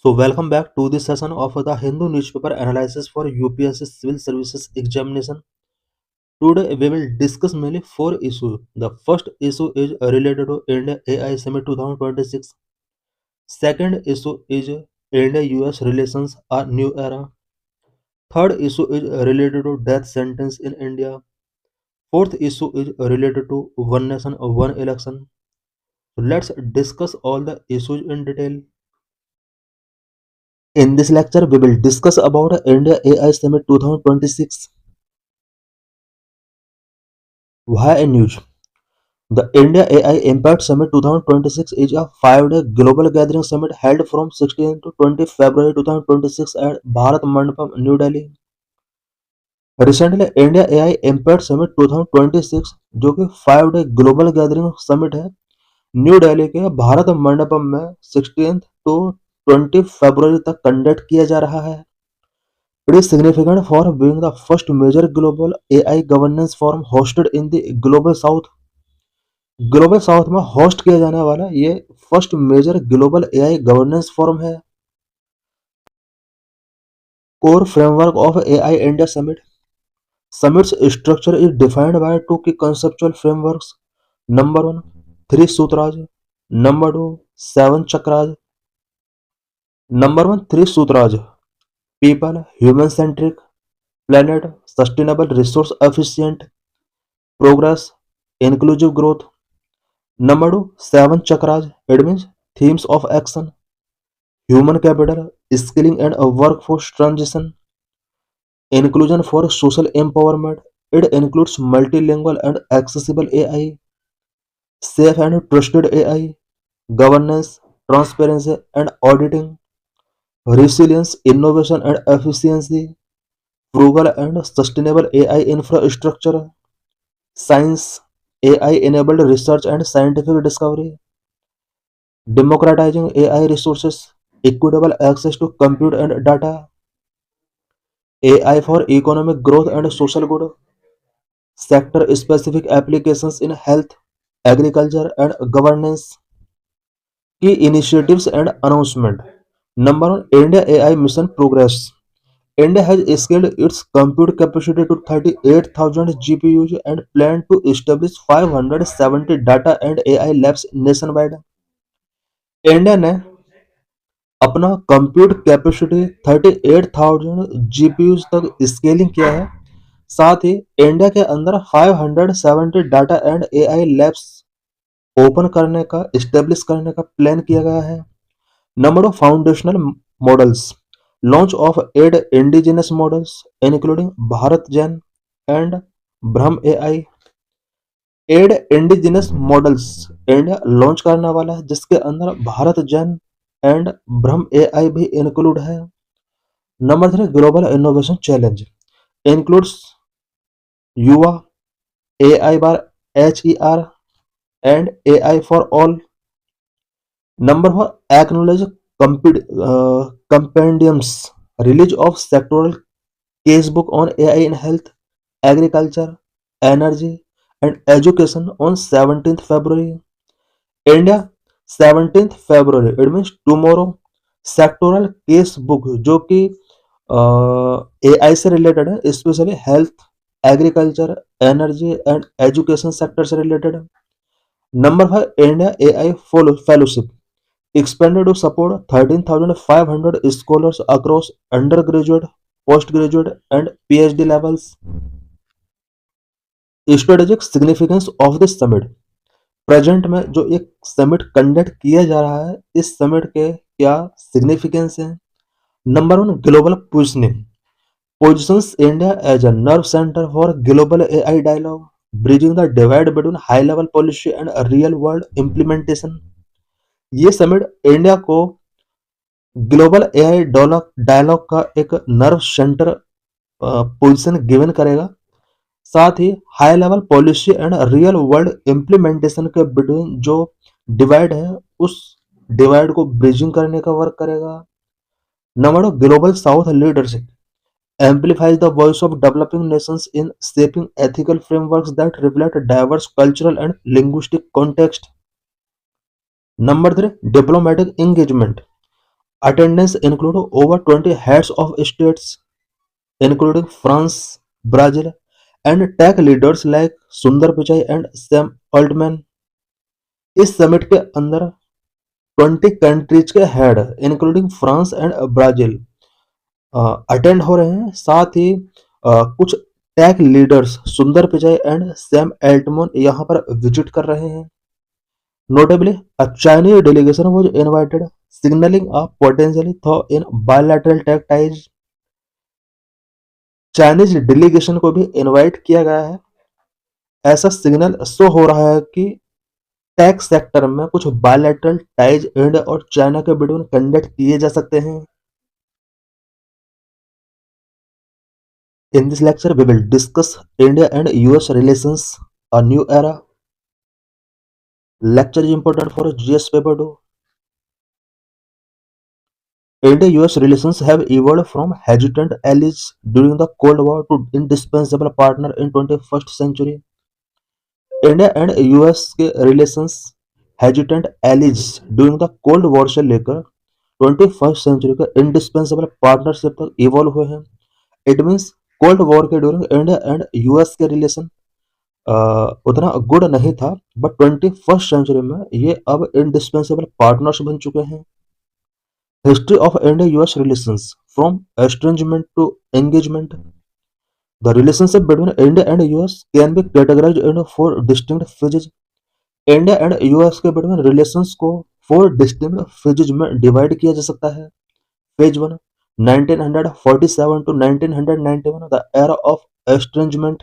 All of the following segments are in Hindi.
So welcome back to this session of the Hindu newspaper analysis for UPSC Civil Services examination. Today we will discuss mainly four issues. The first issue is related to India AI Summit 2026. Second issue is India-US relations a new era. Third issue is related to death sentence in India. Fourth issue is related to one nation one election. So let's discuss all the issues in detail. In this lecture, we will discuss about India AI Summit 2026. Why a news? The India AI Impact Summit 2026 is a 5-day global gathering summit held from 16 to 20 February 2026 at Bharat Mandapam, New Delhi. Recently, India AI Impact Summit 2026 जो कि 5-day global gathering summit है न्यू दिल्ली के भारत मंडपम में 16 to 20 फरवरी तक कंडक्ट किया जा रहा है. It is significant for being the first major global AI governance forum hosted in the Global South. Global South में होस्ट किया जाने वाला ये first major global AI governance forum है. Core framework of AI India summit. Summit's structure is defined by two key conceptual frameworks. Number 1 3 sutras. Number 2 7 chakras. Number 1 3 sutras. People human centric planet sustainable resource efficient progress inclusive growth. Number 2 7 chakras. It means themes of action, human capital, skilling and a workforce transition, inclusion for social empowerment. It includes multilingual and accessible AI, safe and trusted AI, governance, transparency and auditing, resilience, innovation and efficiency, frugal and sustainable AI infrastructure, science, AI enabled research and scientific discovery, democratizing AI resources, equitable access to compute and data, AI for economic growth and social good, sector specific applications in health, agriculture, and governance, key initiatives and announcement. Number 1 India AI mission progress. India has scaled its compute capacity to 38,000 GPUs and plan to establish 570 data and AI labs nationwide. India ने अपना कंप्यूट कैपेसिटी 38,000 जीपीयूज तक स्केलिंग किया है. साथ ही इंडिया के अंदर 570 data and AI labs open करने का इस्टेब्लिश करने का प्लान किया गया है. Number of foundational models. Launch of 8 indigenous models including Bharat gen and Brahma AI. 8 indigenous models India launch करने वाला है जिसके अंदर Bharat gen and Brahma AI भी इंक्लूड है. Number 3 global innovation challenge includes Yuva, AI by HER and AI for all. Number 4 acknowledge compendiums release of sectoral case book on AI in health, agriculture, energy and education on 17 February. India 17 February it means tomorrow sectoral case book जो कि एआई से रिलेटेड है, specially health, agriculture, energy and education sector से रिलेटेड है. Number 5 India AI fellowship expanded to support 13,500 scholars across undergraduate, postgraduate and PhD levels. Strategic significance of this summit. Present में जो एक समिट कंडक्ट किया जा रहा है इस समिट के क्या सिग्निफिकेंस है. Number 1 global positioning. Positions India as a nerve centre for global AI dialogue, bridging the divide between high level policy and real world implementation. ये समिट इंडिया को ग्लोबल एआई डायलॉग का एक नर्व सेंटर पोजीशन गिवन करेगा. साथ ही high level policy and real world implementation के बिटवीन जो डिवाइड है उस डिवाइड को ब्रिजिंग करने का वर्क करेगा. Number 2 Global South leadership amplifies the voice of developing nations in shaping ethical frameworks that reflect diverse cultural and linguistic context. Number 3 diplomatic engagement Attendance included over 20 heads of states, including France, Brazil, and tech leaders like Sundar Pichai and Sam Altman. इस समिट के अंदर 20 कंट्रीज के head including France and Brazil attend हो रहे हैं। साथ ही कुछ टेक लीडर्स सुंदर पिचाई एंड सैम एल्टमन यहाँ पर विजिट कर रहे हैं। Notably, a Chinese delegation was invited, signaling a potentially thaw in bilateral tech ties. Chinese delegation को भी इनवाइट किया गया है। ऐसा सिग्नल शो हो रहा है कि टेक सेक्टर में कुछ बायलैटरल टाइज इंडिया और चाइना के बिटवीन कंडक्ट किए जा सकते हैं। In this lecture, we will discuss India and US relations, a new era. Lecture is important for GS paper 2. India-US relations have evolved from hesitant allies during the Cold War to indispensable partner in 21st century. India and US के relations hesitant allies during the Cold War से लेकर 21st सेंचुरी के इंडिस्पेंसेबल पार्टनरशिप तक इवॉल्व हुए हैं। इट मींस कोल्ड वॉर के ड्यूरिंग इंडिया एंड यूएस के रिलेशन उतना गुड नहीं था, बट 21st सेंचुरी में ये अब इंडिस्पेंसेबल पार्टनर्स बन चुके हैं। History of India US relations from estrangement to engagement. The relationship between India and US can be categorized into four distinct phases. India and US के बिटवीन रिलेशंस को फोर डिस्टिंक्ट फेजेज में डिवाइड किया जा सकता है। Phase one 1947 to 1991 the era of estrangement.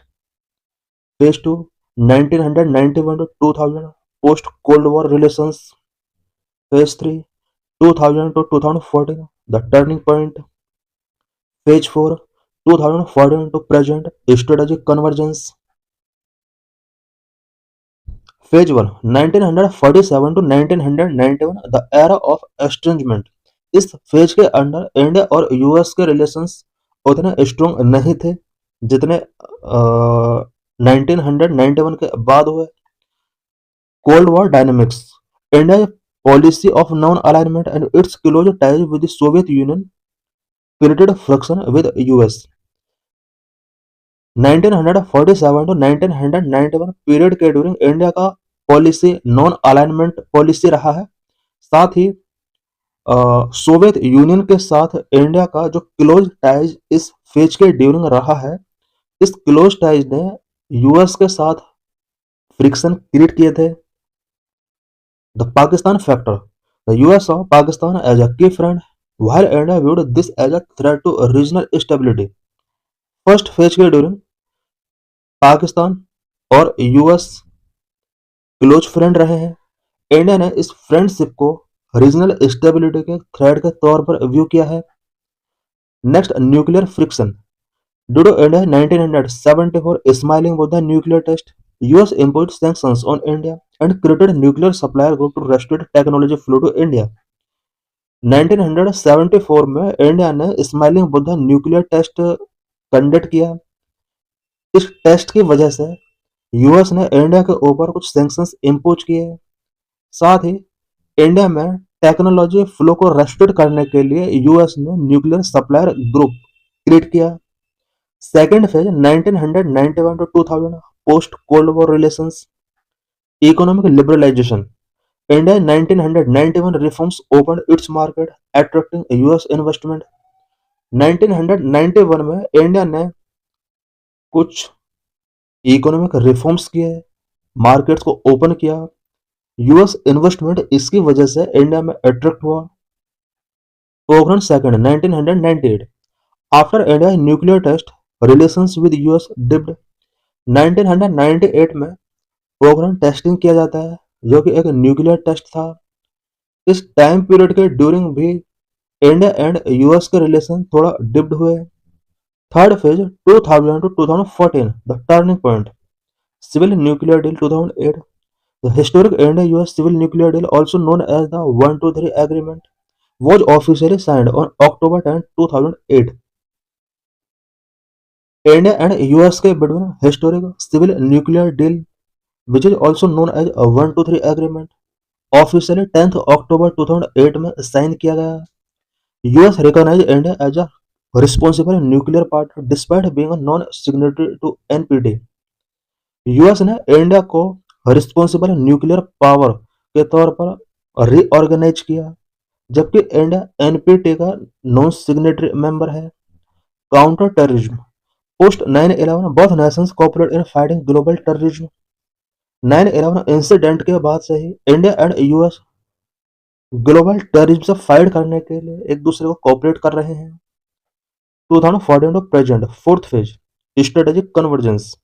Phase two 1991 to 2000 post cold war relations. Phase three 2000 to 2014 the turning point. Phase four 2014 to present strategic convergence. Phase 1 1947 to 1991 the era of estrangement। इस फेज के अंडर इंडिया और यूएस के रिलेशंस उतने स्ट्रॉन्ग नहीं थे जितने 1991 के बाद हुए। Cold war dynamics. India policy of non alignment and its close ties with the Soviet Union created friction with US. 1947 to 1991 period के ड्यूरिंग इंडिया का पॉलिसी नॉन अलाइनमेंट पॉलिसी रहा है। साथ ही सोवियत यूनियन के साथ इंडिया का जो क्लोज टाइज इस फेज के ड्यूरिंग रहा है, इस क्लोज टाइज ने यूएस के साथ फ्रिक्शन क्रिएट किए थे। The Pakistan factor. The US saw Pakistan as a key friend, while India viewed this as a threat to regional stability. First phase के ड्यूरिंग पाकिस्तान और यूएस क्लोज फ्रेंड रहे हैं। इंडिया ने इस फ्रेंडशिप को रीजनल स्टेबिलिटी के थ्रेट के तौर पर व्यू किया है। Next nuclear friction. Due to India 1974 smiling with the nuclear test, US imposed sanctions on India and created nuclear supplier group to restrict technology flow to India। 1974 में इंडिया ने smiling Buddha nuclear test conduct किया। इस टेस्ट की वजह से यूएस ने इंडिया के ऊपर कुछ सैंक्शंस इंपोज किए। साथ ही इंडिया में टेक्नोलॉजी फ्लो को रेस्ट्रिक्ट करने के लिए यूएस ने न्यूक्लियर सप्लायर ग्रुप क्रिएट किया। Second phase 1991 to 2000 post cold war relations. Economic liberalisation. India 1991 reforms open its market attracting US investment. 1991 में इंडिया ने कुछ इकोनॉमिक रिफॉर्म्स किए, मार्केट्स को ओपन किया, यूएस इन्वेस्टमेंट इसकी वजह से इंडिया में अट्रैक्ट हुआ। Pokhran second 1998 after India nuclear test relations with US dipped. 1998 में पोखरण टेस्टिंग किया जाता है जो कि एक न्यूक्लियर टेस्ट था। इस टाइम पीरियड के ड्यूरिंग भी इंडिया एंड यूएस के रिलेशन थोड़ा डिप्ड हुए। Third phase 2000 to 2014 the turning point civil nuclear deal 2008। The historic India-US civil nuclear deal, also known as the 123 agreement, was officially signed on October 10, 2008। India and US के between historic civil nuclear deal, which is also known as a 123 agreement, officially 10 अक्टूबर 2008 में साइन किया गया। US recognized India as a responsible nuclear partner despite being a non-signatory to NPT. US ने इंडिया को रिस्पॉन्सिबल न्यूक्लियर पावर के तौर पर रीऑर्गेनाइज किया, जबकि इंडिया एनपीटी का नॉन सिग्नेटरी मेंबर है। Counter terrorism post 9/11 both nations cooperate in fighting global terrorism. 9/11 incident के बाद से ही India and US global terrorism से फाइट करने के लिए एक दूसरे को कोऑपरेट कर रहे हैं। 2014 to present fourth phase strategic convergence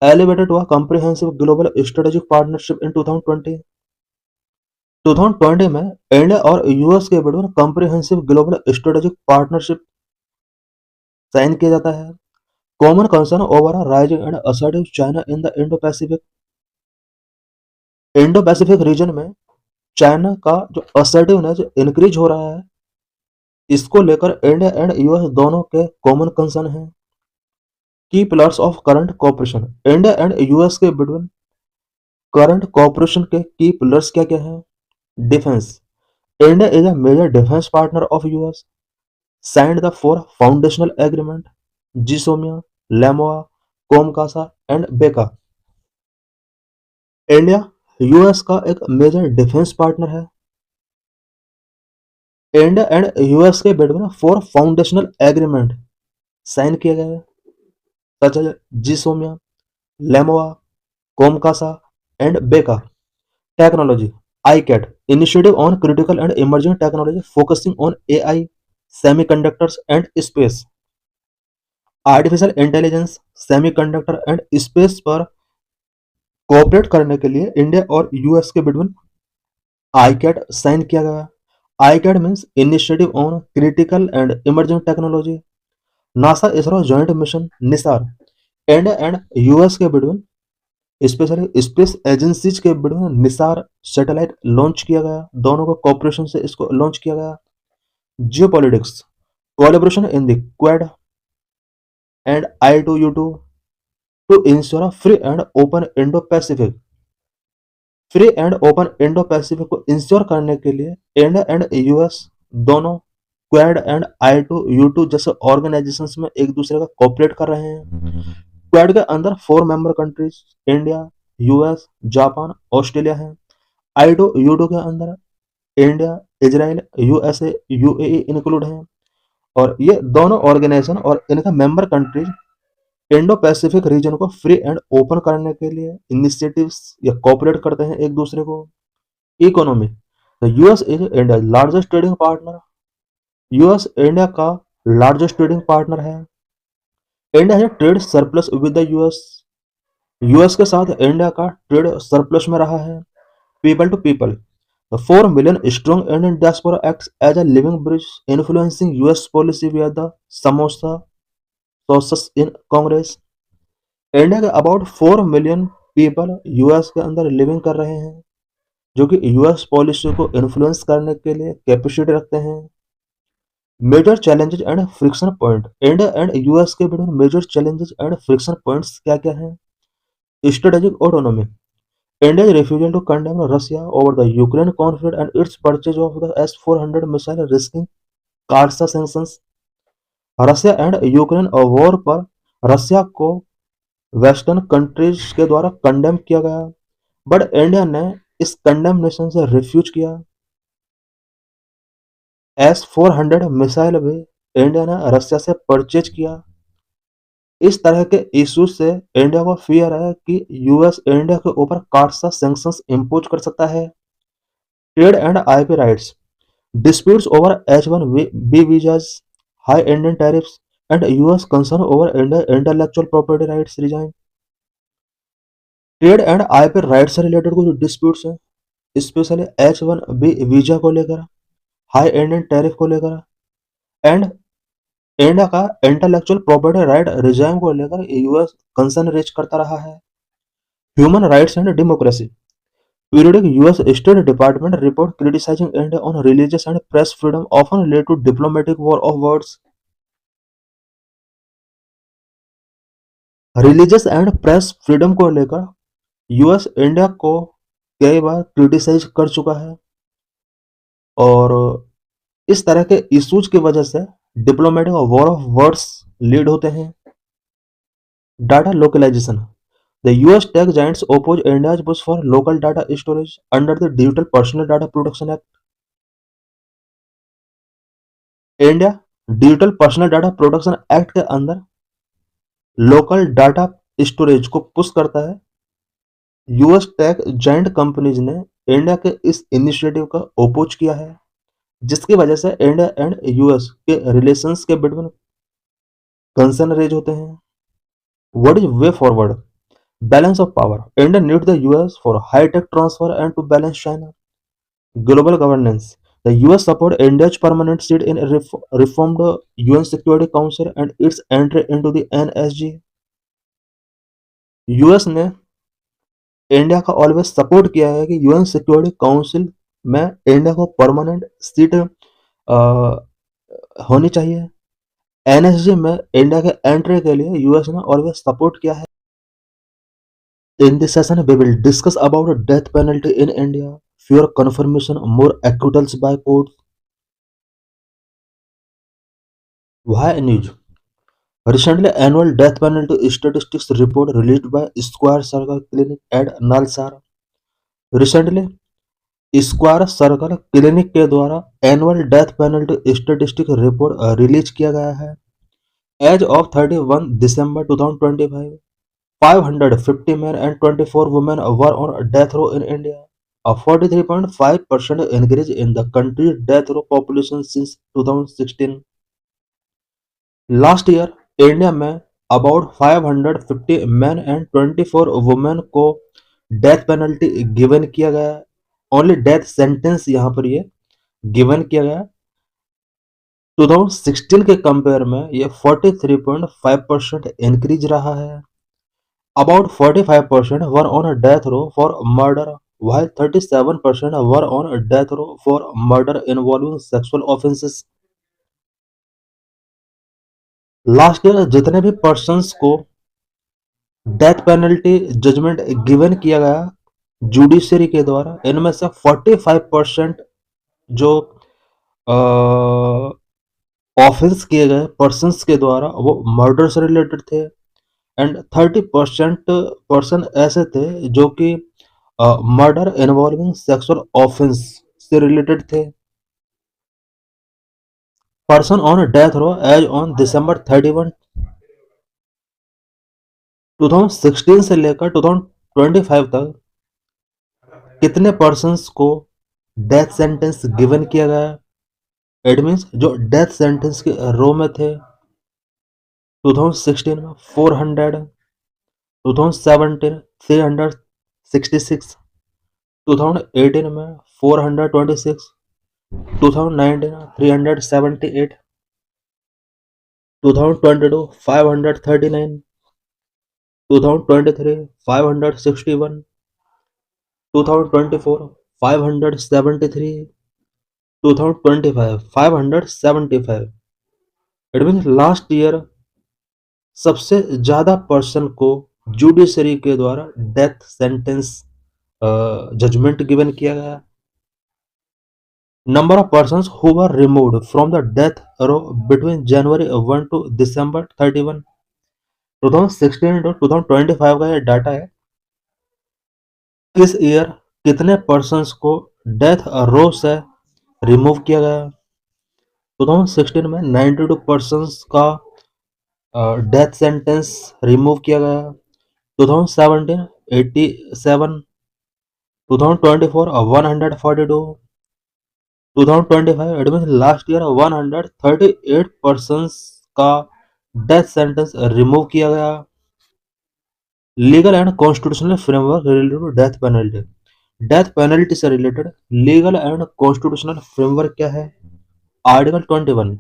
elevated to a comprehensive global strategic partnership in 2020। 2020 में इंडिया और यूएस के बीच comprehensive global strategic partnership sign किया जाता है। Common concern over a rising and assertive China in the Indo Pacific region में चाइना का जो असर्टिवनेस इंक्रीज हो रहा है, इसको लेकर इंडिया एंड यूएस दोनों के कॉमन कंसर्न है। Key pillars of current cooperation India and US के बिटवीन करंट कोऑपरेशन के की पिलर्स क्या क्या है? Defence India is a major defence partner of US, signed the four foundational agreement GSOMIA, LEMOA, COMCASA and BECA. India US का एक मेजर डिफेंस पार्टनर है। इंडिया एंड यूएस के बीच में फोर फाउंडेशनल एग्रीमेंट साइन किए गए हैं, such as जिसोमिया, LEMOA, COMCASA and बेका। Technology ICAT initiative on critical and emerging technology focusing on AI, semiconductors and space. Artificial intelligence, semiconductor and space पर कोऑपरेट करने के लिए इंडिया और यूएस के बिटवीन ICAT साइन किया गया। ICAT means initiative on critical and emerging technology. NASA ISRO joint mission Nisar India and US के बिटवीन स्पेशली स्पेस एजेंसीज के बिटवीन निसार सैटेलाइट लॉन्च किया गया, दोनों को कोऑपरेशन से इसको लॉन्च किया गया। Geopolitics collaboration in the quad and I2U2 to ensure a free and open Indo-Pacific। Free and open Indo Pacific को इंश्योर करने के लिए इंडिया एंड यूएस दोनों क्वाड एंड I2U2 जैसे ऑर्गेनाइजेशंस में एक दूसरे का कोऑपरेट कर रहे हैं। क्वाड के अंदर 4 member countries India, US, Japan, Australia हैं। I2U2 के अंदर India, Israel, USA, UAE include हैं। और ये दोनों ऑर्गेनाइजेशन और इनका member countries Indo Pacific reason को फ्री एंड ओपन करने के लिए इनिशिएटिव्स या कोऑपरेट करते हैं एक दूसरे को। Economy the US is India largest trading partner. US India का लार्जेस्ट ट्रेडिंग पार्टनर है। इंडिया है trade surplus with the US. US के साथ इंडिया का ट्रेड सरप्लस में रहा है। People to people the 4 million strong Indian diaspora acts as a living bridge influencing US policy via the samosa caucus in Congress. India के अबाउट 4 मिलियन पीपल यूएस के अंदर लिविंग कर रहे हैं, जो कि यूएस पॉलिसी को इन्फ्लुएंस करने के लिए कैपेसिटी रखते हैं। Major challenges and friction point India and US के बीच में major challenges and friction points क्या क्या हैं? Strategic autonomy India refusal to condemn Russia over the Ukraine conflict and its purchase of the S-400 missile risking कार्सा sanctions. Russia and Ukraine war पर रशिया को वेस्टर्न कंट्रीज के द्वारा कंडेम किया गया, बट इंडिया ने इस कंडेमनेशन से रिफ्यूज किया। S-400 मिसाइल भी इंडिया ने रशिया से परचेज किया। इस तरह के इश्यूज से इंडिया को फियर है कि यूएस इंडिया के ऊपर कार्सा सैंक्शंस इंपोज कर सकता है। Trade and IP rights disputes over H-1B visas, high Indian tariffs and US concern over India intellectual property rights regime. Trade and IP rights से रिलेटेड कुछ डिस्प्यूट्स हैं, स्पेशली H-1B वीजा को लेकर, हाई इंडियन टैरिफ को लेकर एंड इंडिया का इंटेलेक्चुअल प्रॉपर्टी राइट रिजाइम को लेकर यूएस कंसर्न रेज करता रहा है। Human rights and democracy periodic US state department report criticising India on religious and press freedom often led to diplomatic war of words. Religious and press freedom को लेकर यूएस इंडिया को कई बार क्रिटिसाइज कर चुका है और इस तरह के इश्यूज की वजह से diplomatic war of words lead होते हैं। Data localisation, the US tech giants oppose India's push for local data storage under the Digital Personal Data Protection Act। India digital personal data protection act के अंदर लोकल डाटा स्टोरेज को पुश करता है। यूएस टेक जायंट कंपनीज ने इंडिया के इस इनिशिएटिव का ओपोज किया है, जिसकी वजह से इंडिया एंड यूएस के रिलेशंस के बिटवीन कंसर्न रेज होते हैं। What is way forward, balance of power, India need the US for high tech transfer and to balance China. Global governance, the US support India's permanent seat in reformed UN Security Council and its entry into the NSG। US ने इंडिया का ऑलवेज सपोर्ट किया है कि यूएन सिक्योरिटी काउंसिल में इंडिया को परमानेंट सीट होनी चाहिए। एनएसजी में इंडिया के एंट्री के लिए यूएस ने ऑलवेज सपोर्ट किया है। In this session, we will discuss about death penalty in India, fewer confirmation, more acquittals by courts. Why news? Recently, annual death penalty statistics report released by Square Circle Clinic at Nalsar. Recently, Square Circle Clinic के द्वारा annual death penalty statistic report release किया गया है। As of 31 December 2025, 550 men and 24 women were on death row in India, a 43.5% increase in the country's death row population since 2016. Last year, India में about 550 men and 24 women को डेथ पेनल्टी गिवन किया गया। ओनली डेथ सेंटेंस यहाँ पर ये गिवन किया गया। 2016 के कंपेयर में ये 43.5% इंक्रीज रहा है। About 45% were on a death row for murder, while 37% were on a death row for murder involving sexual offenses. Last year जितने भी पर्सन्स को डेथ पेनल्टी जजमेंट गिवन किया गया जुडिशरी के द्वारा, इनमें से 45% जो ऑफेंस किए गए पर्सन्स के द्वारा वो मर्डर से रिलेटेड थे, एंड 30% पर्सन ऐसे थे जो कि मर्डर इन्वॉल्विंग सेक्सुअल ऑफेंस से रिलेटेड थे। Person on death row as on December 31, 2016 से लेकर 2025 तक कितने पर्सन्स को डेथ सेंटेंस गिवन किया गया। इट मीन्स जो डेथ सेंटेंस के रो में थे 2016 में 400, 2017 366, 2018 में 426, 2019 378, 2022 539, 2023 561, 2024 573, 2025 575। इट मीन्स लास्ट ईयर सबसे ज्यादा पर्सन को जुडिशरी के द्वारा डेथ सेंटेंस जजमेंट गिवन किया गया। Number of persons who were removed from the death row between January 1 to December 31, 2016 to 2025 का ये डाटा है। इस ईयर कितने पर्सन्स को डेथ रो से रिमूव किया गया। 2016 में 92 पर्सन्स का डेथ सेंटेंस रिमूव किया गया। 2017 87, 2024 142, 2025 एडमिशन लास्ट ईयर 138 पर्सन्स का डेथ सेंटेंस रिमूव किया गया। Legal and constitutional framework related to death penalty. Death penalty से related legal and constitutional framework क्या है। Article 21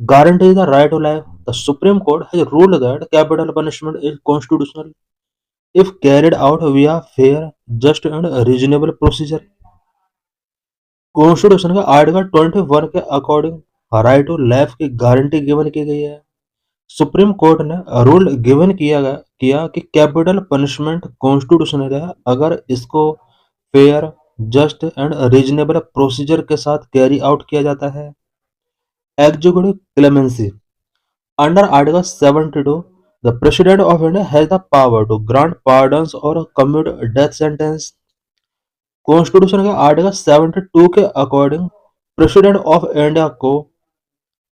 guarantees the right to life. The Supreme Court has ruled that capital punishment is constitutional if carried out via fair, just and reasonable procedure. Constitution का आर्टिकल 21 के अकॉर्डिंग राइट टू लाइफ की गारंटी गिवन की गई है। सुप्रीम कोर्ट ने रूल गिवन किया कि कैपिटल पनिशमेंट कॉन्स्टिट्यूशनल है अगर इसको fair, just and reasonable procedure के साथ कैरी आउट किया जाता है। Executive clemency. Under Article 72, the President of India has the power to grant pardons or commute death sentence. Constitution के आर्टिकल 72 के अकॉर्डिंग प्रेसिडेंट ऑफ इंडिया को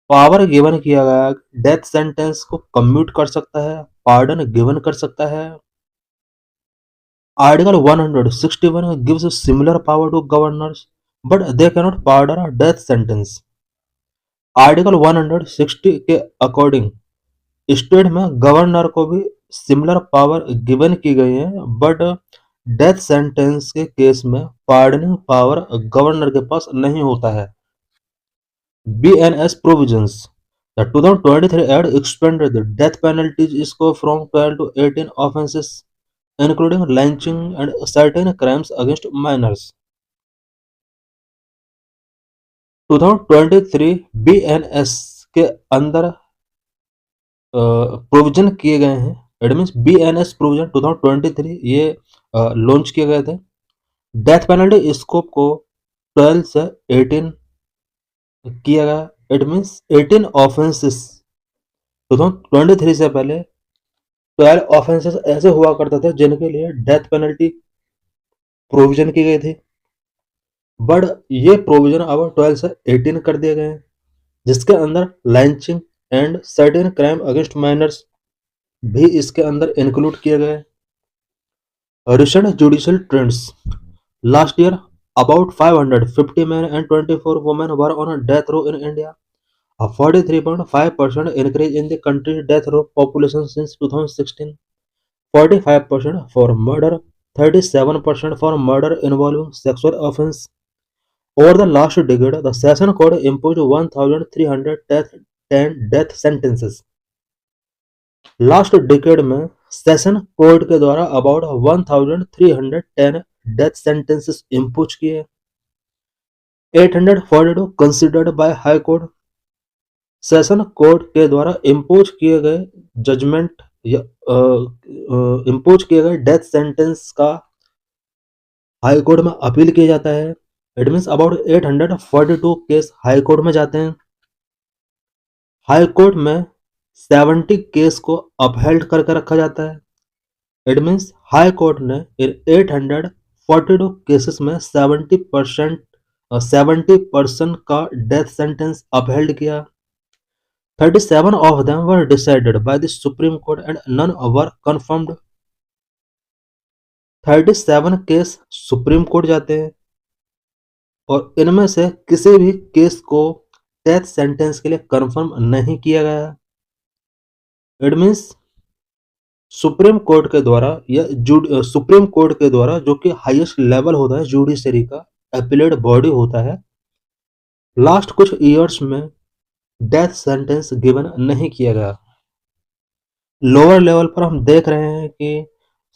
पावर गिवन किया गया, डेथ सेंटेंस को कम्यूट कर सकता है, पार्डन गिवन कर सकता है। Article 161 gives similar power to governors, but they cannot pardon a death sentence. Article 160 के अकॉर्डिंग स्टेट में गवर्नर को भी सिमिलर पावर गिवन की गई है, बट डेथ सेंटेंस के केस में पार्डनिंग पावर गवर्नर के पास नहीं होता है। BNS provisions. The 2023 Act expanded the death penalty scope from 12 to 18 offences, including lynching and certain crimes against minors. 2023 BNS के अंदर प्रोविजन किए गए हैं। इट मीन्स BNS प्रोविजन 2023 ये लॉन्च किए गए थे। डेथ पेनल्टी स्कोप को 12 से 18 किया गया। It means 18 offences. 2023 से पहले 12 ऑफेंसेस ऐसे हुआ करते थे जिनके लिए डेथ पेनल्टी प्रोविजन की गई थी, बट ये प्रोविजन अब 12 से 18 कर दिए गए हैं, जिसके अंदर lynching and certain crime against minors भी इसके अंदर इंक्लूड किए गए। Recent judicial trends. Last year about 550 men and 24 women were on death row in India, a 43.5% increase in the country's death row population since 2016, 45% for murder, 37% for murder involving sexual offense. Over the last decade, the Session Court imposed 1,310 death sentences. Last decade में सेशन कोर्ट के द्वारा अबाउट 1310 डेथ सेंटेंसेस इम्पोज किए। 842 considered bye High court. Session court के द्वारा इम्पोज किए गए जजमेंट या इम्पोज किए गए डेथ सेंटेंस का हाई कोर्ट में अपील किया जाता है। It means about 842 case high court में जाते हैं। हाई कोर्ट में 70 केस को अपहेल्ड करके रखा जाता है। इट मीन्स हाई कोर्ट ने इन 842 केसेस में 70% का डेथ सेंटेंस अपहेल्ड किया। 37 of them were decided by the Supreme Court and none were confirmed. 37 case Supreme Court जाते हैं और इनमें से किसी भी केस को डेथ सेंटेंस के लिए कंफर्म नहीं किया गया। इट मीन्स सुप्रीम कोर्ट के द्वारा या सुप्रीम कोर्ट के द्वारा, जो कि हाईएस्ट लेवल होता है जुडिशरी का, अपीलेट बॉडी होता है, लास्ट कुछ ईयर्स में डेथ सेंटेंस गिवन नहीं किया गया। लोअर लेवल पर हम देख रहे हैं कि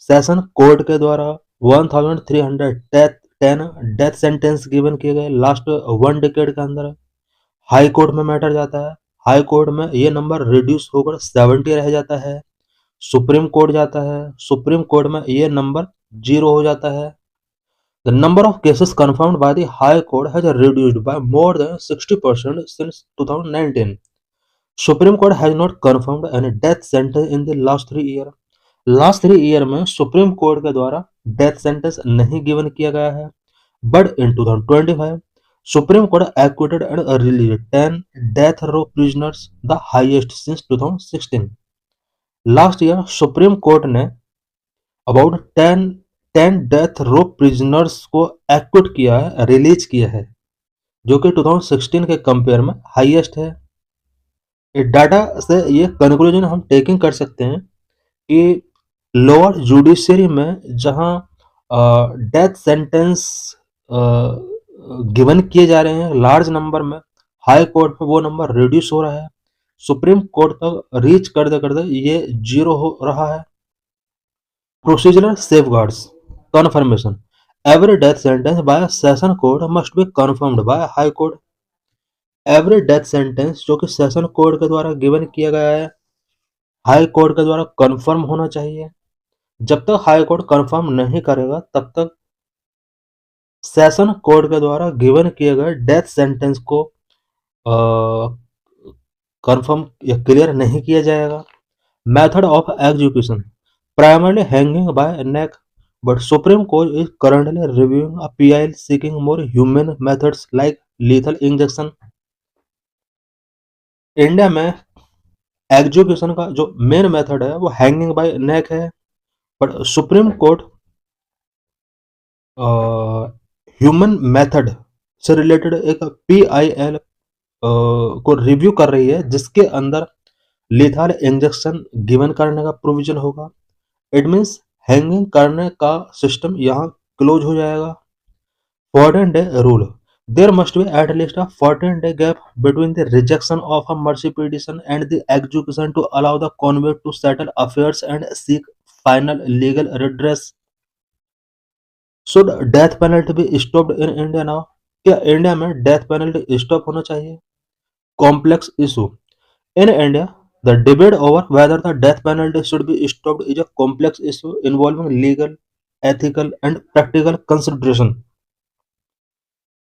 सेशन कोर्ट के द्वारा 1310 डेथ सेंटेंस गिवन किए गए लास्ट 1 डिकेड के अंदर। हाई कोर्ट में मैटर जाता है, हाई कोर्ट में ये नंबर रिड्यूस होकर 70 रह जाता है। सुप्रीम कोर्ट जाता है, सुप्रीम कोर्ट में ये नंबर 0 हो जाता है। The number of cases confirmed by the High Court has reduced by more than 60% since 2019. Supreme Court has not confirmed any death sentence in the last 3 year. Last 3 year में सुप्रीम कोर्ट के द्वारा डेथ सेंटेंस नहीं गिवन किया गया है, but in 2025 Supreme Court acquitted and released 10 death row prisoners, the highest since 2016. Last year Supreme Court ने अबाउट 10 डेथ रो प्रिजनर्स को एक्विट किया है, रिलीज किया है, जो कि 2016 के कंपेयर में हाईएस्ट है। इस डाटा से ये कंक्लूजन हम टेकिंग कर सकते हैं कि लोअर जुडिशरी में जहां डेथ सेंटेंस गिवन किए जा रहे हैं लार्ज नंबर में, हाई कोर्ट में वो नंबर रिड्यूस हो रहा है, सुप्रीम कोर्ट तक रीच करते ये 0 हो रहा है। Procedural safeguards. Confirmation. Every death sentence by session court must be confirmed by High Court. Every death sentence जो कि सेशन कोर्ट के द्वारा गिवन किया गया है, हाई कोर्ट के द्वारा कन्फर्म होना चाहिए। जब तक हाई कोर्ट कन्फर्म नहीं करेगा तब तक सेशन कोर्ट के द्वारा गिवन किए गए डेथ सेंटेंस को कंफर्म या क्लियर नहीं किया जाएगा। Method of execution primarily hanging by a neck, but Supreme Court is currently reviewing a PIL seeking more humane methods like lethal injection। India में एग्जीक्यूशन का जो मेन मेथड है वो हैंगिंग बाय नेक है, but supreme court human method से रिलेटेड एक PIL को रिव्यू कर रही है, जिसके अंदर लिथाल इंजेक्शन गिवन करने का प्रोविजन होगा। इट मीन्स हैंगिंग करने का सिस्टम यहाँ क्लोज हो जाएगा। 14-day rule: there must be at least a 14-day gap between the rejection of a mercy petition and the execution to allow the convict to settle affairs and seek final legal redress। Should death penalty be stopped in India now? क्या इंडिया में डेथ पेनल्टी स्टॉप होना चाहिए? Complex issue in India, the debate over whether the death penalty should be stopped is a complex issue involving legal, ethical, and practical consideration।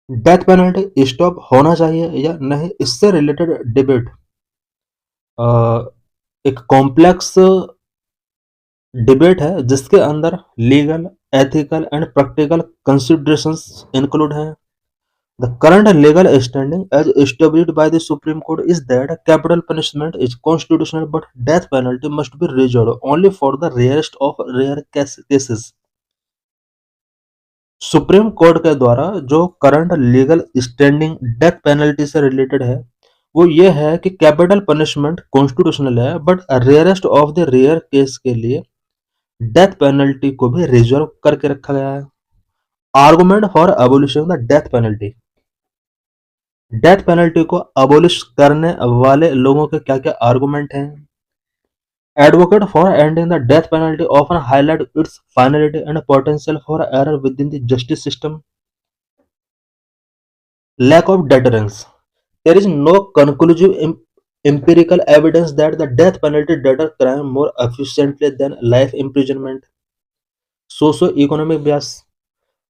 Death penalty stop होना चाहिए या नहीं, इससे रिलेटेड डिबेट एक कॉम्प्लेक्स डिबेट है, जिसके अंदर legal, ethical and practical considerations include हैं। The current legal standing as established by the Supreme Court is that capital punishment is constitutional, but death penalty must be reserved only for the rarest of rare cases। Supreme Court के द्वारा जो current legal standing death penalty से रिलेटेड है वो ये है कि कैपिटल पनिशमेंट कॉन्स्टिट्यूशनल है, but rarest of the rare case के लिए डेथ पेनल्टी को भी रिजर्व करके रखा गया है। Argument for abolishing the death penalty. Death penalty को अबोलिश करने वाले लोगों के क्या क्या आर्गुमेंट हैं? Advocate for ending the death penalty often highlight its finality and potential for error within the justice system। Lack of deterrence: there is no conclusive empirical evidence that the death penalty deters crime more efficiently than life imprisonment। Socio-economic bias: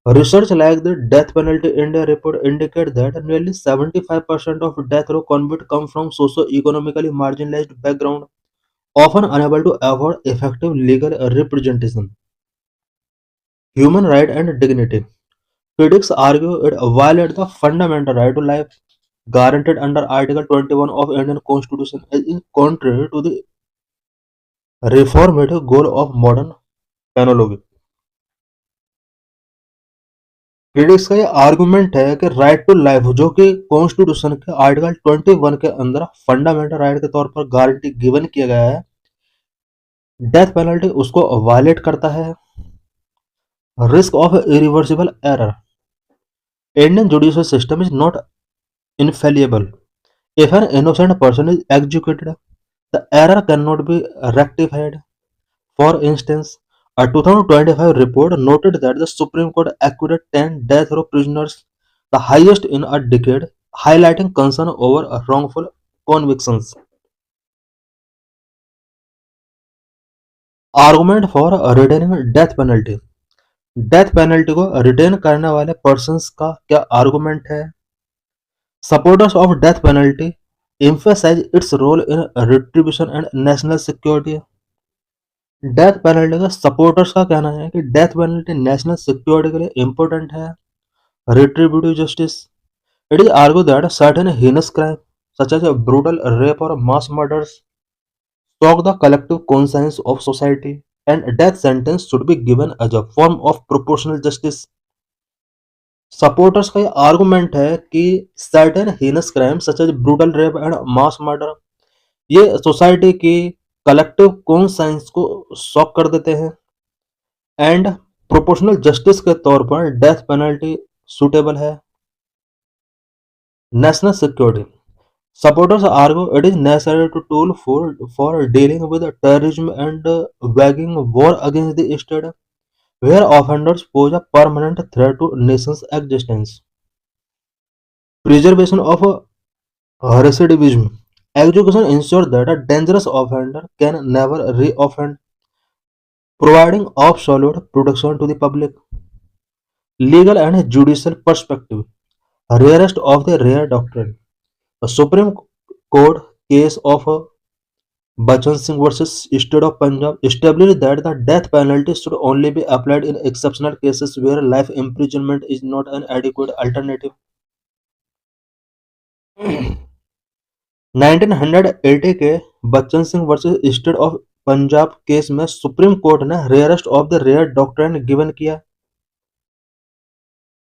research like the Death Penalty India report indicate that nearly 75% of death row convicts come from socio-economically marginalized background, often unable to afford effective legal representation। Human right and dignity: critics argue it violates the fundamental right to life guaranteed under Article 21 of Indian Constitution, and is contrary to the reformative goal of modern penology। Critics का ये आर्गुमेंट है कि राइट टू लाइफ, जो कि कॉन्स्टिट्यूशन के आर्टिकल 21 के अंदर फंडामेंटल राइट के तौर पर गारंटी गिवन किया गया है, डेथ पेनल्टी उसको वायलेट करता है। Risk of irreversible error: Indian judicial system is not infallible। If an innocent person is executed, the error cannot be rectified। For instance, a 2025 report noted that the Supreme Court acquitted 10 death row prisoners, the highest in a decade, highlighting concern over wrongful convictions। Argument for retaining death penalty: death penalty को रिटेन करने वाले पर्सन्स का क्या आर्गुमेंट है? Supporters of death penalty emphasize its role in retribution and national security। Death penalty के सपोर्टर्स का कहना है कि डेथ पेनल्टी नेशनल सिक्योरिटी के लिए इंपॉर्टेंट है। Retributive justice: it is argue that certain heinous crime such as brutal rape और mass murders shock the collective conscience of society, and death sentence should be given as a form of proportional justice। Supporters का ये आर्गुमेंट है कि certain heinous crime such as brutal rape and mass murder ये सोसाइटी की कलेक्टिव कॉन्साइंस को शॉक कर देते हैं, एंड प्रोपोर्शनल जस्टिस के तौर पर डेथ पेनल्टी सुटेबल है। National security: supporters argue it is necessary to tool for dealing with terrorism and waging war against the state where offenders pose a permanent threat to nation's existence। Preservation of recidivism: education ensures that a dangerous offender can never re-offend, providing absolute protection to the public। Legal and judicial perspective: rarest of the rare doctrine, the Supreme Court case of Bachan Singh versus State of Punjab established that the death penalty should only be applied in exceptional cases where life imprisonment is not an adequate alternative. 1980 के Bachan Singh versus state of Punjab case में सुप्रीम कोर्ट ने rarest of the rare doctrine given किया।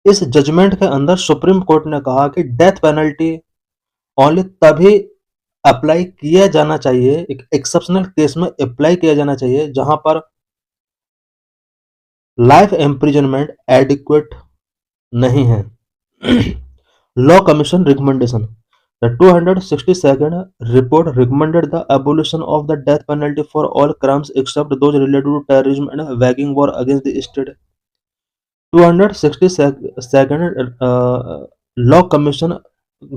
इस जजमेंट के अंदर सुप्रीम कोर्ट ने कहा कि डेथ पेनल्टी ओनली तभी अप्लाई किया जाना चाहिए, एक एक्सेप्शनल केस में अप्लाई किया जाना चाहिए जहां पर लाइफ इम्प्रिजनमेंट एडिक्वेट नहीं है। Law commission recommendation. The 262nd report recommended the abolition of the death penalty for all crimes except those related to terrorism and waging war against the state. 262nd law commission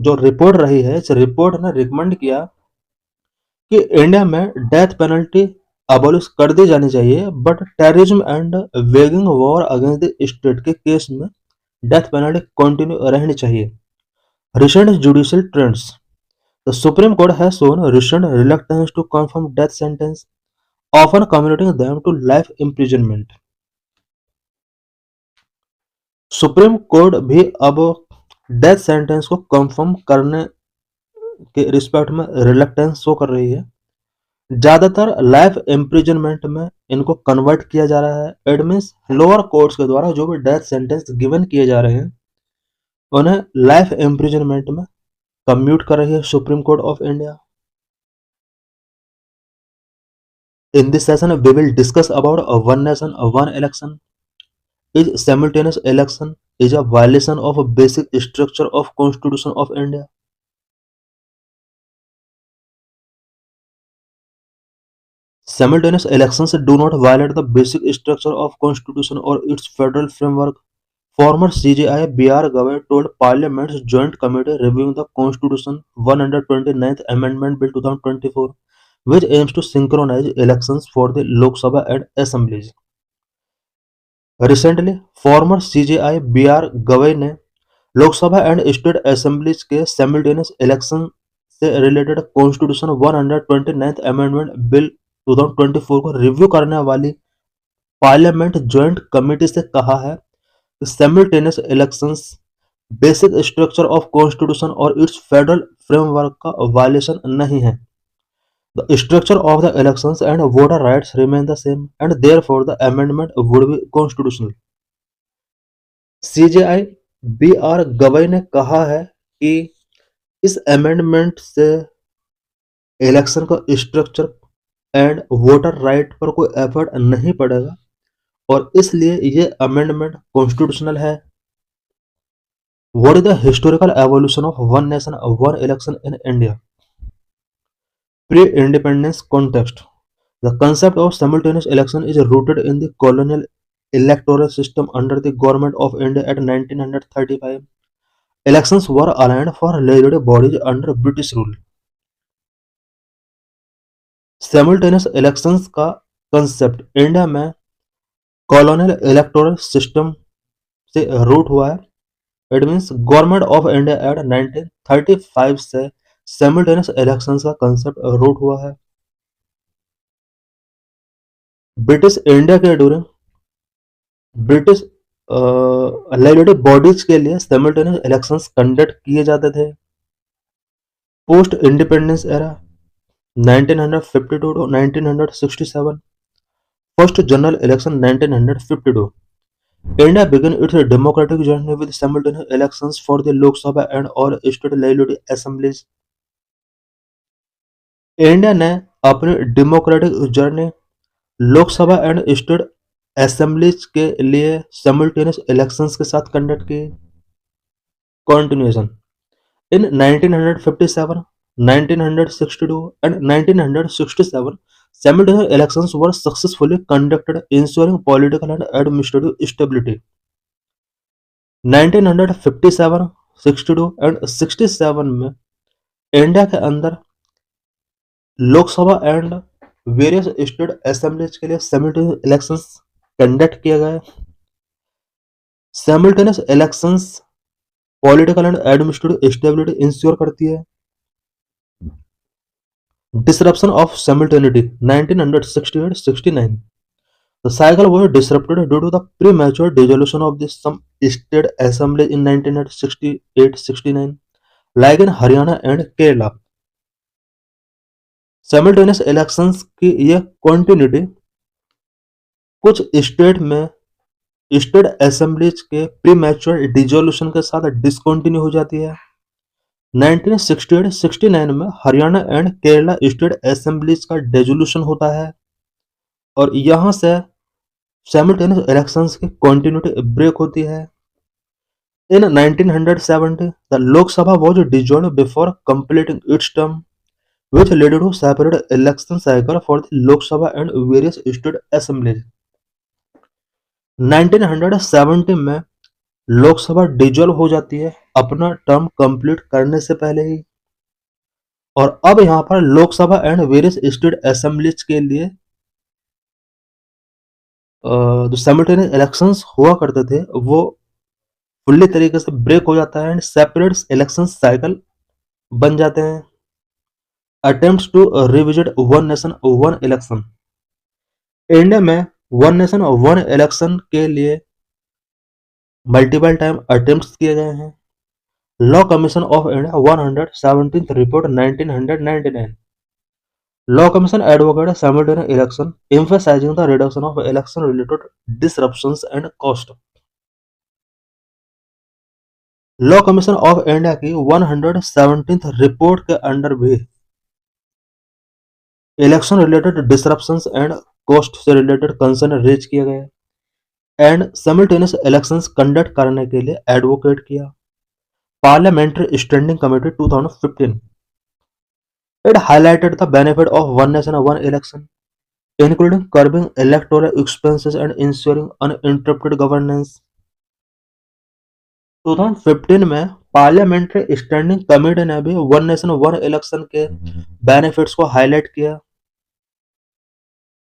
जो रिपोर्ट रही है, इस रिपोर्ट ने रिकमेंड किया कि इंडिया में डेथ पेनल्टी अबॉलिश कर दी जानी चाहिए, but terrorism and weighing war against the state के केस में डेथ पेनल्टी कंटिन्यू रहनी चाहिए। Recent judicial trends. The Supreme Court has shown recent reluctance to confirm death sentence, often commuting them to life imprisonment. Supreme court भी अब डेथ सेंटेंस को कंफर्म करने के रिस्पेक्ट में रिलक्टेंस शो कर रही है। ज्यादातर लाइफ इम्प्रिजनमेंट में इनको कन्वर्ट किया जा रहा है। इट मींस लोअर कोर्ट्स के द्वारा जो भी डेथ सेंटेंस गिवन किए जा रहे हैं उन्हें लाइफ इम्प्रिजनमेंट में कम्यूट कर रही है supreme court of India. In this session, we will discuss about a one nation, a one election. Is simultaneous election is a violation of a basic structure of Constitution of India. Simultaneous elections do not violate the basic structure of Constitution or its federal framework. Former CJI B.R. Gawai told Parliament's Joint Committee reviewing the Constitution 129th Amendment Bill 2024, which aims to synchronize elections for the Lok Sabha and assemblies. Recently farmer CJI BR Gavai ने लोकसभा एंड स्टेट असेंबलीज के साइमल्टेनियस इलेक्शन से related constitution 129th amendment bill 2024 को रिव्यू करने वाली पार्लियामेंट ज्वाइंट कमेटी से कहा है कि simultaneous elections basic structure of constitution और इट्स फेडरल फ्रेमवर्क का वायलेशन नहीं है। The structure of the elections and voter rights remain the same, and therefore the amendment would be constitutional. CJI BR Gavai ने कहा है कि इस अमेंडमेंट से इलेक्शन का स्ट्रक्चर एंड वोटर राइट पर कोई एफर्ट नहीं पड़ेगा और इसलिए ये अमेंडमेंट कॉन्स्टिट्यूशनल है। What is the historical evolution of one nation one election in India? Pre-independence context. The concept of simultaneous election is rooted in the colonial electoral system under the Government of India at 1935. Elections were aligned for legislative bodies under British rule. Simultaneous elections का concept इंडिया में colonial electoral system से रूट हुआ है। It means Government of India at 1935 से simultaneous elections का concept रूट हुआ है। ब्रिटिश इंडिया के ड्यूरिंग ब्रिटिश लेजिस्लेटिव बॉडीज के लिए साइमल्टेनियस इलेक्शंस कंडक्ट किए जाते थे। Post independence era 1952 to 1967, first general election 1952। India began its democratic journey with simultaneous elections for the Lok Sabha and all state legislative assemblies. India ने अपनी democratic journey Lok Sabha and state assemblies के लिए साइमल्टेनियस इलेक्शंस के साथ कंडक्ट किए। Continuation in 1957, 1962 and 1967 simultaneous elections were successfully conducted ensuring political and administrative stability. 1957, 62 and 67 में इंडिया के अंदर Lok Sabha and various state assemblies के लिए साइमल्टेनियस इलेक्शंस कंडक्ट किए गए। Simultaneous elections political and administrative stability ensure करती है। Disruption of simultaneity 1968-69. The cycle was disrupted due to the premature dissolution of some state assemblies in 1968-69, like in Haryana and Kerala. Simultaneous elections की यह continuity कुछ स्टेट में स्टेट असेंबलीज के प्रीमैच्योर डिसोल्यूशन के साथ डिसकंटिन्यू हो जाती है। 1968-69 में Haryana and Kerala state assemblies का डिसोल्यूशन होता है और यहां से साइमल्टेनियस इलेक्शंस की कंटिन्यूटी ब्रेक होती है। In 1970, the Lok Sabha was dissolved before completing its term, which led to separate election cycle for the Lok Sabha and various state assemblies. 1970 में लोकसभा डिसॉल्व हो जाती है अपना टर्म कंप्लीट करने से पहले ही, और अब यहाँ पर Lok Sabha and various state assemblies के लिए जो साइमल्टेनियस इलेक्शंस हुआ करते थे वो फुल्ली तरीके से ब्रेक हो जाता है एंड सेपरेट इलेक्शन साइकिल बन जाते हैं। Attempts to revisit one nation one election. India में वन नेशन वन इलेक्शन के लिए मल्टीपल टाइम अटेम्प्ट्स किए गए हैं। Law commission of India 117th report 1999। Law Commission advocated simultaneous election, emphasizing the reduction of election-related disruptions and cost. Law commission of India की 117th रिपोर्ट के अंडर भी election related disruptions and cost से रिलेटेड कंसर्न रेज किए गए एंड सिमल्टेनियस इलेक्शंस कंडक्ट करने के लिए एडवोकेट किया। Parliamentary standing committee 2015 it highlighted the benefit of one nation one election, including curbing electoral expenses and ensuring uninterrupted governance. 2015 में पार्लियामेंट्री स्टैंडिंग कमेटी ने भी वन नेशन वन इलेक्शन के बेनिफिट्स को हाईलाइट किया,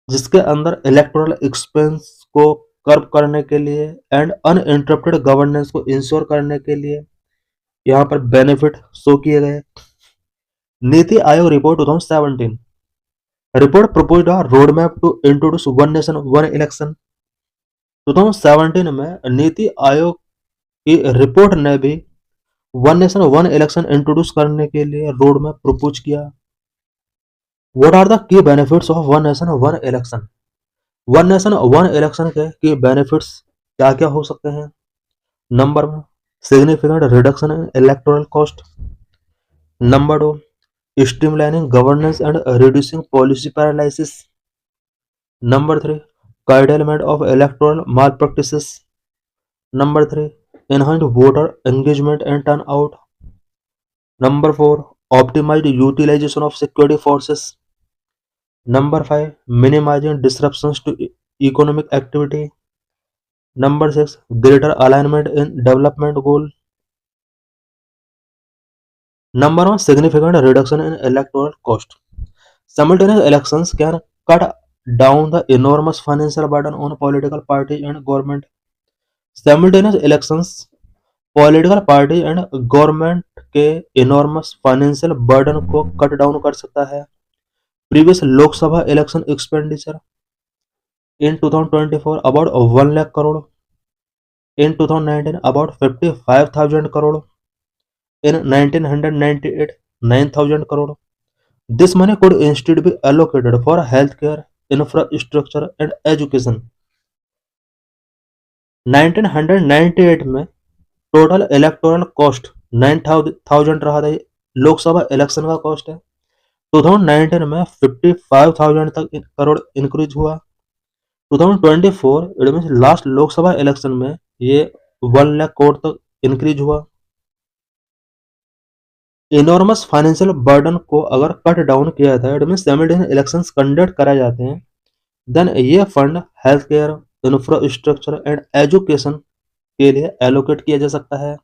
जिसके अंदर इलेक्टोरल एक्सपेंस को कर्ब करने के लिए एंड अनइंटरप्टेड गवर्नेंस को इंश्योर करने के लिए यहाँ पर बेनिफिट शो किए गए। NITI Aayog report 2017 report proposed a roadmap to introduce one nation one election। 2017 में नीति आयोग की रिपोर्ट ने भी one nation one election introduce करने के लिए रोड मैप प्रपोज किया। What are the key benefits of one nation one election? One nation one election के की बेनिफिट्स क्या क्या हो सकते हैं? Number 1, significant reduction in electoral cost. Number 2, streamlining governance and reducing policy paralysis. Number 3, curtailment of electoral malpractices. Number 3, enhanced voter engagement and turnout. Number 4, optimized utilization of security forces. Number 5, minimizing disruptions to economic activity. Number 6, greater alignment in development goal. Number 1, significant reduction in electoral cost. Simultaneous elections can cut down the enormous financial burden on political parties and government. Simultaneous elections political party and government के इनॉर्मस फाइनेंशियल बर्डन को कट डाउन कर सकता है। Previous Lok Sabha election expenditure in 2024 about 1 lakh crore, in 2019 about 55,000 crore, in 1998 9,000 crore. This money could instead be allocated for healthcare, infrastructure and education। 1998 में टोटल इलेक्टोरल कॉस्ट 9,000 रहा था, लोकसभा इलेक्शन का कॉस्ट है। 2019 में 55,000 तक करोड़ इंक्रीज हुआ। 2024 it means last Lok Sabha election में ये 1 लाख करोड़ तक इंक्रीज हुआ। इनॉर्मस फाइनेंशियल बर्डन को अगर कट डाउन किया जाता है, it means simultaneous elections conduct कराए जाते हैं, देन ये fund health care, infrastructure and education के लिए एलोकेट किया जा सकता है।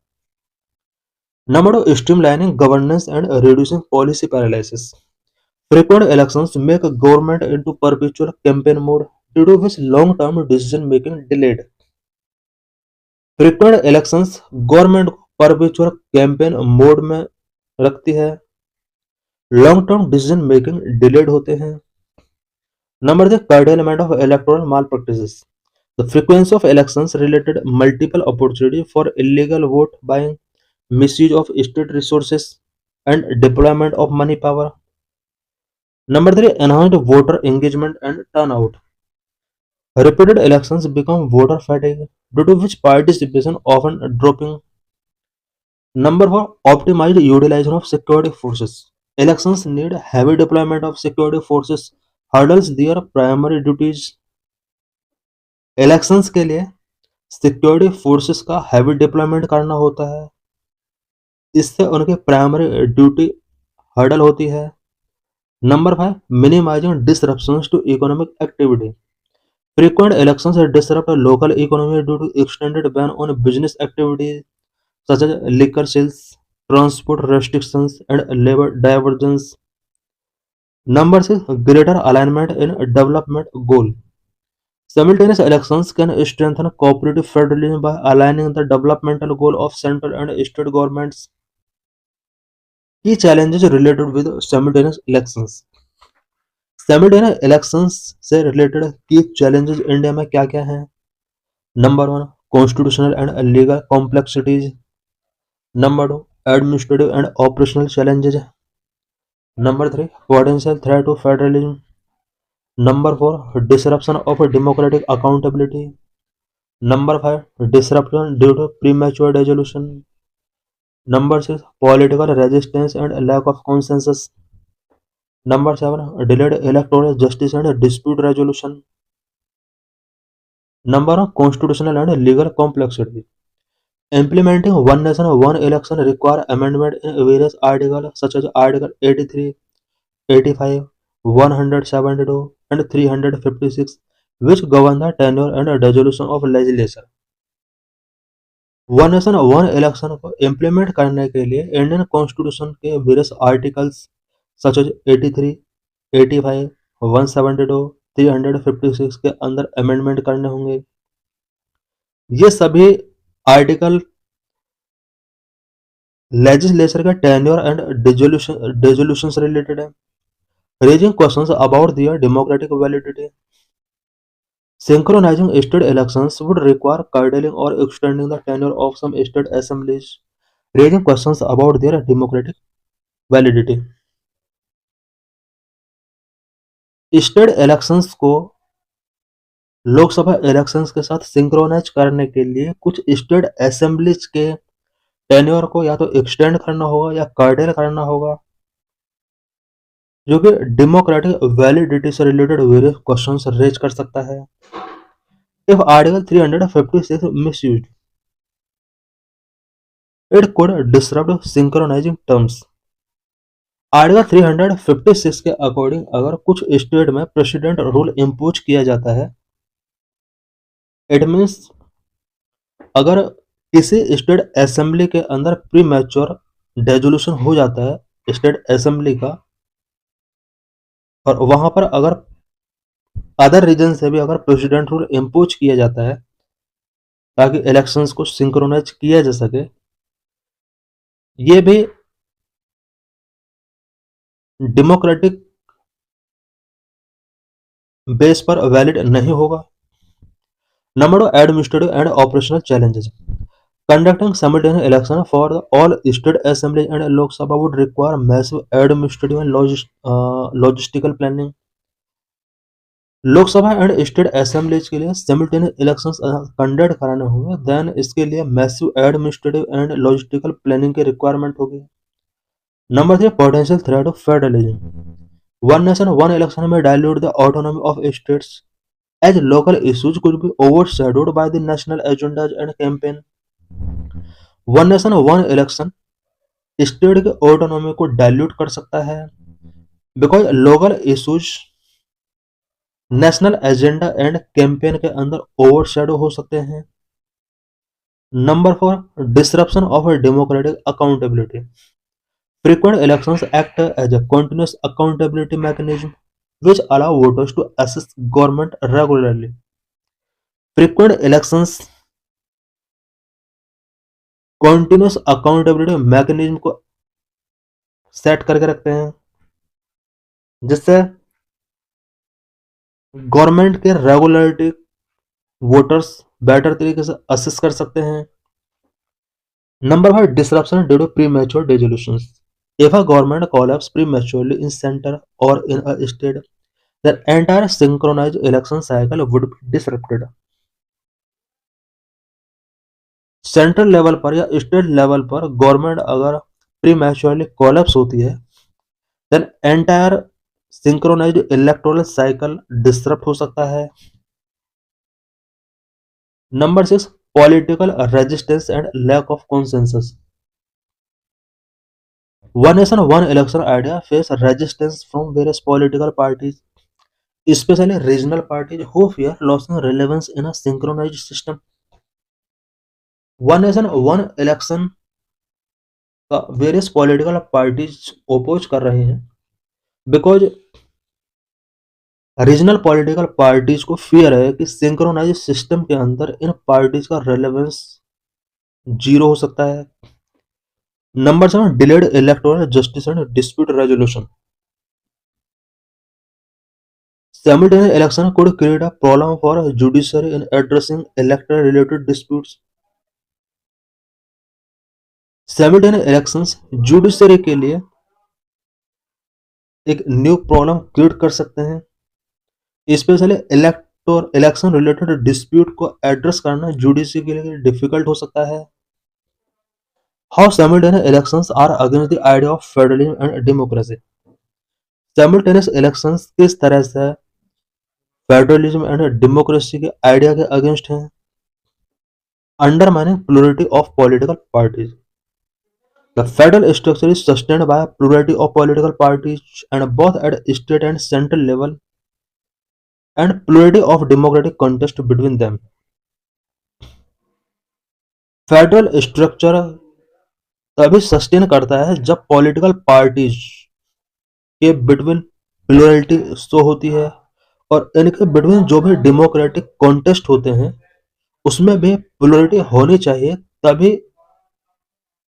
Number 2, streamlining governance and reducing policy paralysis. Frequent elections make government into perpetual campaign mode, due to which long-term decision making delayed. Frequent elections government को perpetual campaign मोड में रखती है long term decision making delayed होते हैं। Number 3, curtailment of electoral malpractices. The frequency of elections related multiple opportunity for illegal vote buying, misuse of state resources, and deployment of money power. Number 3, enhanced voter engagement and turnout. Repeated elections become voter fatigue, due to which participation often dropping. Number 4, optimized utilization of security forces. Elections need heavy deployment of security forces, hurdles their primary duties. Elections के लिए सिक्योरिटी फोर्सेस का हैवी डिप्लॉयमेंट करना होता है, इससे उनके प्राइमरी ड्यूटी हर्डल होती है। Number 5, minimizing disruptions to economic activity. Frequent elections disrupt local economy due to extended ban on business activities such as liquor sales, transport restrictions and labour divergence. Number 6, greater alignment in development goal. Simultaneous elections can strengthen cooperative federalism by aligning the developmental goal of central and state governments. Key challenges related with simultaneous elections. Simultaneous elections से related key challenges इंडिया में क्या क्या हैं? Number 1, constitutional and legal complexities. Number 2, administrative and operational challenges. Number 3, potential threat to federalism. Number 4, disruption of democratic accountability. Number 5, disruption due to premature resolution. Number 6, political resistance and lack of consensus. Number 7, delayed electoral justice and dispute resolution. Number 1, constitutional and legal complexity. Implementing one nation, one election require amendment in various articles such as Article 83, 85, 172, and 356, which govern the tenure and resolution of legislation. One nation one election को इम्प्लीमेंट करने के लिए इंडियन कॉन्स्टिट्यूशन के वेरियस आर्टिकल्स सच एज 83, 85, 172, 356 के अंदर अमेंडमेंट करने होंगे। ये सभी आर्टिकल लेजिस्लेचर के टेन्योर एंड डिसोल्यूशन से रिलेटेड है, raising questions about their democratic validity. Synchronizing state elections would require curtailing or extending the tenure of some state assemblies, raising questions about their democratic validity. State elections को लोकसभा इलेक्शंस के साथ सिंक्रोनाइज करने के लिए कुछ स्टेट असेंबलीज के टेन्योर को या तो एक्सटेंड करना होगा या कर्टेल करना होगा, जो कि डेमोक्रेटिक वैलिडिटी से रिलेटेड वेरियस क्वेश्चंस रेज कर सकता है। If article 356 misused, it could disrupt synchronising terms. Article 356 के अकॉर्डिंग अगर कुछ स्टेट में प्रेसिडेंट रूल इम्पोज किया जाता है, इट मीन्स अगर किसी स्टेट असेंबली के अंदर प्री मैच्योर डेजोल्यूशन हो जाता है स्टेट असेंबली का, और वहां पर अगर अदर रीजन से भी अगर प्रेसिडेंट रूल इम्पोज किया जाता है ताकि इलेक्शंस को सिंक्रोनाइज किया जा सके, ये भी डेमोक्रेटिक बेस पर वैलिड नहीं होगा। Number 2, administrative and operational challenges. Conducting simultaneous election for all state assemblies and Lok Sabha would require massive administrative and logistical planning. Lok Sabha and state assemblies के लिए सिमल्टेनियस इलेक्शंस कंडक्ट कराने होंगे, देन इसके लिए massive administrative and logistical planning की रिक्वायरमेंट होगी। Number 3, potential threat of federalism. One nation one election में dilute the autonomy of states as local issues could be overshadowed by the national agendas and campaign. One nation one election state के ऑटोनॉमी को डाइल्यूट कर सकता है because local issues national agenda and campaign के अंदर ओवरशैडो हो सकते हैं। Number 4, disruption of democratic accountability. Frequent elections act as a continuous accountability mechanism which allow voters to assess government regularly. Frequent elections continuous accountability mechanism को सेट करके रखते हैं जिससे गवर्नमेंट के रेगुलेटरी वोटर्स बेटर तरीके से असिस्ट कर सकते हैं। Number 5, disruption due to premature dissolutions. If a government collapses prematurely in center or in a state, the entire synchronized election cycle would be disrupted. Central level पर या स्टेट लेवल पर गवर्नमेंट अगर प्रीमैच्योरली कोलैप्स होती है, then entire synchronized electoral cycle disrupt हो सकता है। Number 6, political resistance and lack of consensus. One nation one election idea face resistance from various political parties, especially regional parties who fear losing relevance in a synchronized system. One nation one election का वेरियस पॉलिटिकल पार्टीज ओपोज कर रहे हैं बिकॉज रीजनल पॉलिटिकल पार्टीज को फियर है कि सिंक्रोनाइज सिस्टम के अंदर इन पार्टीज का रेलेवेंस जीरो हो सकता है। Number 7, delayed electoral justice and dispute resolution. Simultaneous election could create a problem for judiciary in addressing electoral-related disputes. Simultaneous elections judiciary के लिए एक न्यू प्रॉब्लम क्रिएट कर सकते हैं, स्पेशली इलेक्शन रिलेटेड डिस्प्यूट को एड्रेस करना जुडिशरी के लिए डिफिकल्ट हो सकता है। How simultaneous elections are against the idea of federalism and democracy. simultaneous elections किस तरह से फेडरलिज्म एंड डेमोक्रेसी के आइडिया के अगेंस्ट हैं? Undermining plurality of political parties. The federal structure is sustained by a plurality of political parties and both at state and central level and plurality of democratic contest between them. Federal structure तभी सस्टेन करता है जब पॉलिटिकल पार्टीज के बिटवीन प्लूरलिटी शो होती है और इनके बिटवीन जो भी डेमोक्रेटिक कॉन्टेस्ट होते हैं उसमें भी प्लूरलिटी होनी चाहिए, तभी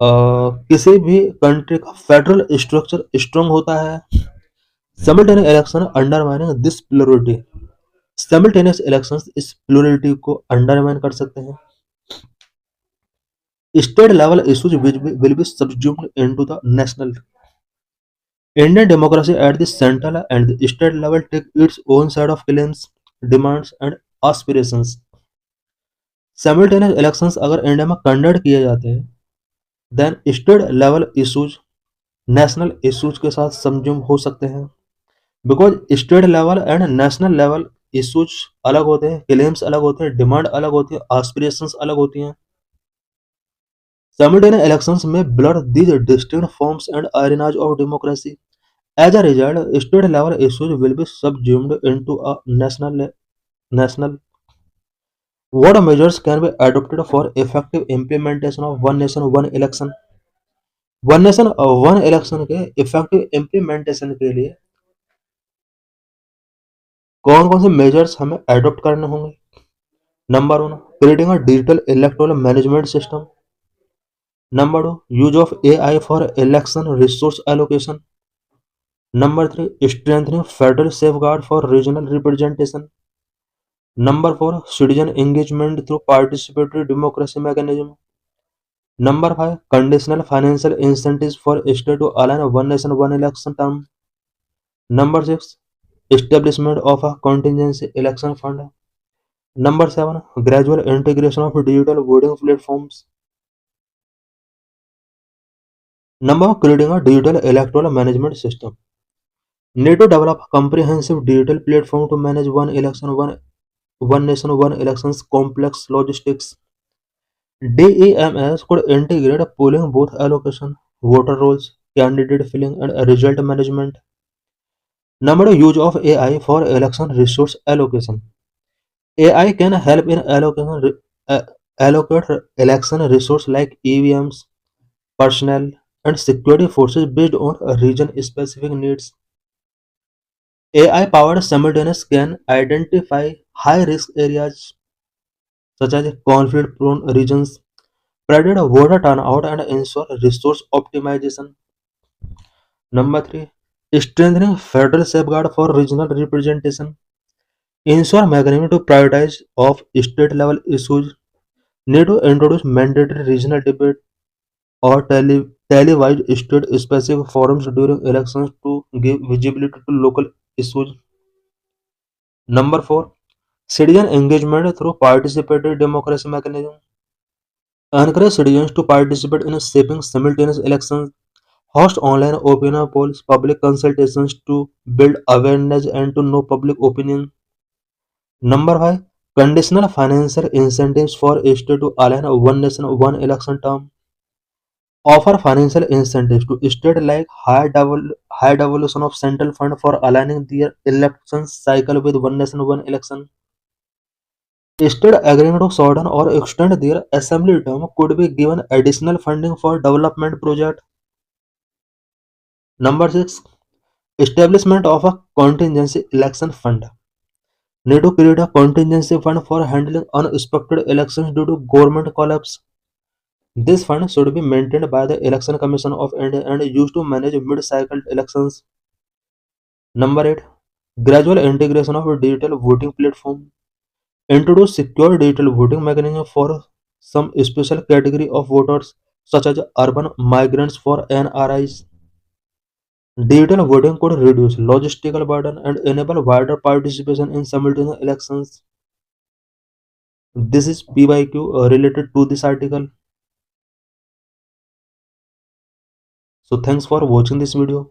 किसी भी कंट्री का फेडरल स्ट्रक्चर स्ट्रांग होता है। Simultaneous election undermining this plurality। Simultaneous elections इस plurality को undermine कर सकते हैं। State level issues will be subsumed into the national। Indian democracy at the central and the state level take its own set of claims, demands and aspirations। Simultaneous elections अगर इंडिया में कंडक्ट किए जाते हैं, then state level issues national issues के साथ सबज्यूम हो सकते हैं, because state level and national level issues अलग होते हैं, क्लेम्स अलग होते हैं, डिमांड अलग होती है, एस्पिरेशंस अलग होती हैं। Simultaneous elections may blur these distinct forms and arenas of democracy. As a result, state level issues will be subsumed into a national. What measures can be adopted for effective implementation of one nation one election? One nation one election के इफेक्टिव इम्प्लीमेंटेशन के लिए कौन कौन से मेजर्स हमें एडॉप्ट करने होंगे? Number 1, creating a digital electoral management system. Number 2, use of AI for election resource allocation. Number 3, strengthening federal safeguard for regional representation. Number 4, citizen engagement through participatory democracy mechanism. Number 5, conditional financial incentives for state to align one nation one election term. Number 6, establishment of a contingency election fund. Number 7, gradual integration of digital voting platforms. Number, creating a digital electoral management system. Need to develop a comprehensive digital platform to manage one nation, one elections complex logistics. DEMS could integrate polling booth allocation, voter rolls, candidate filling, and result management. Number, use of AI for election resource allocation. AI can help in allocate election resources like EVMs, personnel, and security forces based on region-specific needs. AI-powered simultaneous can identify high-risk areas such as conflict-prone regions, predict voter turnout, and ensure resource optimization. Number 3. Strengthening federal safeguard for regional representation. Ensure mechanism to prioritize of state level issues. Need to introduce mandatory regional debate or televised state specific forums during elections to give visibility to local issues. Number 4. Citizen engagement through participatory democracy mechanism. Encourage citizens to participate in shaping simultaneous elections. Host online opinion polls, public consultations to build awareness and to know public opinion. Number 5. Conditional financial incentives for a state to align a one nation one election term. Offer financial incentives to states like high devolution of central fund for aligning their election cycle with one nation one election. State agreement to shorten or extend their assembly term could be given additional funding for development project. Number 6. Establishment of a contingency election fund. Need to create a contingency fund for handling unexpected elections due to government collapse. This fund should be maintained by the Election Commission of India and used to manage mid-cycle elections. Number 8. Gradual integration of a digital voting platform. Introduce secure digital voting mechanism for some special category of voters such as urban migrants for NRIs. Digital voting could reduce logistical burden and enable wider participation in simultaneous elections. This is PYQ related to this article. So thanks for watching this video.